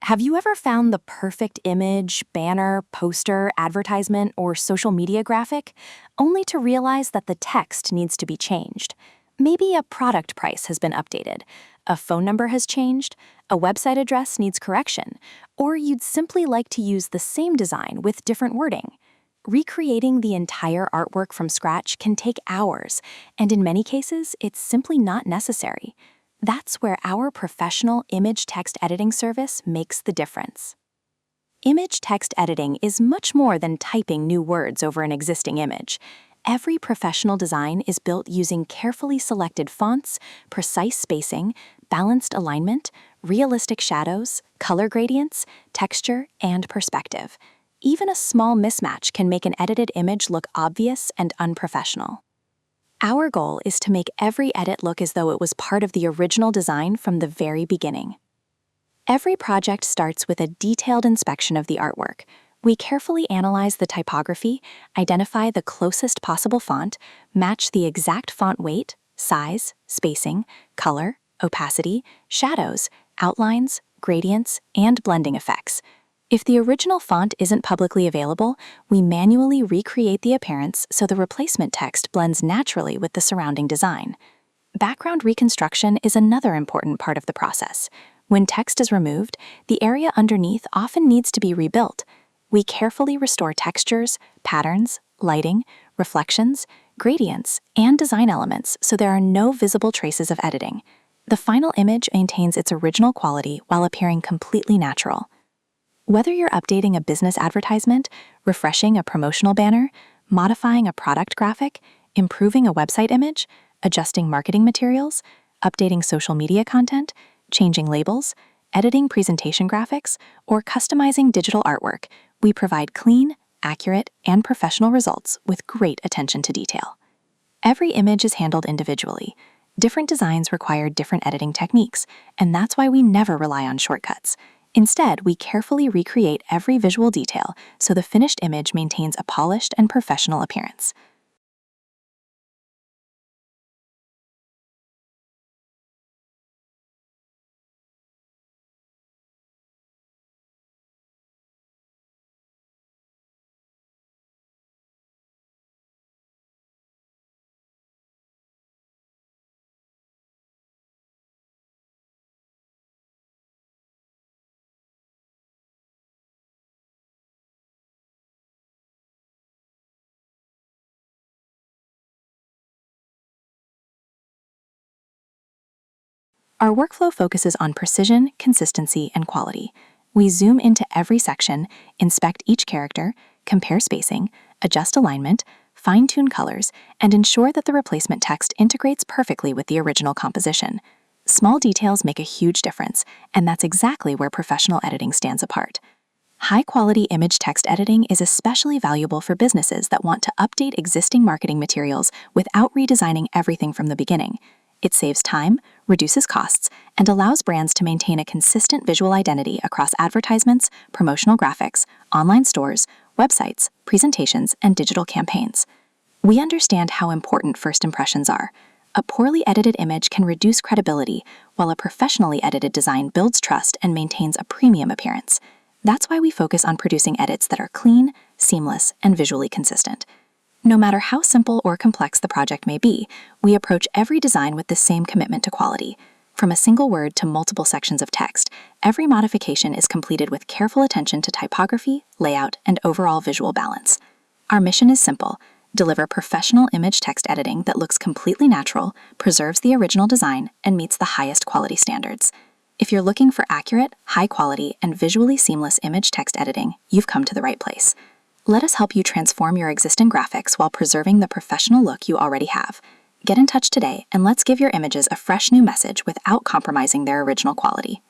Have you ever found the perfect image, banner, poster, advertisement, or social media graphic, only to realize that the text needs to be changed? Maybe a product price has been updated, a phone number has changed, a website address needs correction, or you'd simply like to use the same design with different wording. Recreating the entire artwork from scratch can take hours, and in many cases, it's simply not necessary. That's where our professional image text editing service makes the difference. Image text editing is much more than typing new words over an existing image. Every professional design is built using carefully selected fonts, precise spacing, balanced alignment, realistic shadows, color gradients, texture, and perspective. Even a small mismatch can make an edited image look obvious and unprofessional. Our goal is to make every edit look as though it was part of the original design from the very beginning. Every project starts with a detailed inspection of the artwork. We carefully analyze the typography, identify the closest possible font, match the exact font weight, size, spacing, color, opacity, shadows, outlines, gradients, and blending effects. If the original font isn't publicly available, we manually recreate the appearance so the replacement text blends naturally with the surrounding design. Background reconstruction is another important part of the process. When text is removed, the area underneath often needs to be rebuilt. We carefully restore textures, patterns, lighting, reflections, gradients, and design elements so there are no visible traces of editing. The final image maintains its original quality while appearing completely natural. Whether you're updating a business advertisement, refreshing a promotional banner, modifying a product graphic, improving a website image, adjusting marketing materials, updating social media content, changing labels, editing presentation graphics, or customizing digital artwork, we provide clean, accurate, and professional results with great attention to detail. Every image is handled individually. Different designs require different editing techniques, and that's why we never rely on shortcuts. Instead, we carefully recreate every visual detail so the finished image maintains a polished and professional appearance. Our workflow focuses on precision, consistency, and quality. We zoom into every section, inspect each character, compare spacing, adjust alignment, fine-tune colors, and ensure that the replacement text integrates perfectly with the original composition. Small details make a huge difference, and that's exactly where professional editing stands apart. High-quality image text editing is especially valuable for businesses that want to update existing marketing materials without redesigning everything from the beginning. It saves time, reduces costs, and allows brands to maintain a consistent visual identity across advertisements, promotional graphics, online stores, websites, presentations, and digital campaigns. We understand how important first impressions are. A poorly edited image can reduce credibility, while a professionally edited design builds trust and maintains a premium appearance. That's why we focus on producing edits that are clean, seamless, and visually consistent. No matter how simple or complex the project may be, we approach every design with the same commitment to quality. From a single word to multiple sections of text, every modification is completed with careful attention to typography, layout, and overall visual balance. Our mission is simple: deliver professional image text editing that looks completely natural, preserves the original design, and meets the highest quality standards. If you're looking for accurate, high-quality, and visually seamless image text editing, you've come to the right place. Let us help you transform your existing graphics while preserving the professional look you already have. Get in touch today and let's give your images a fresh new message without compromising their original quality.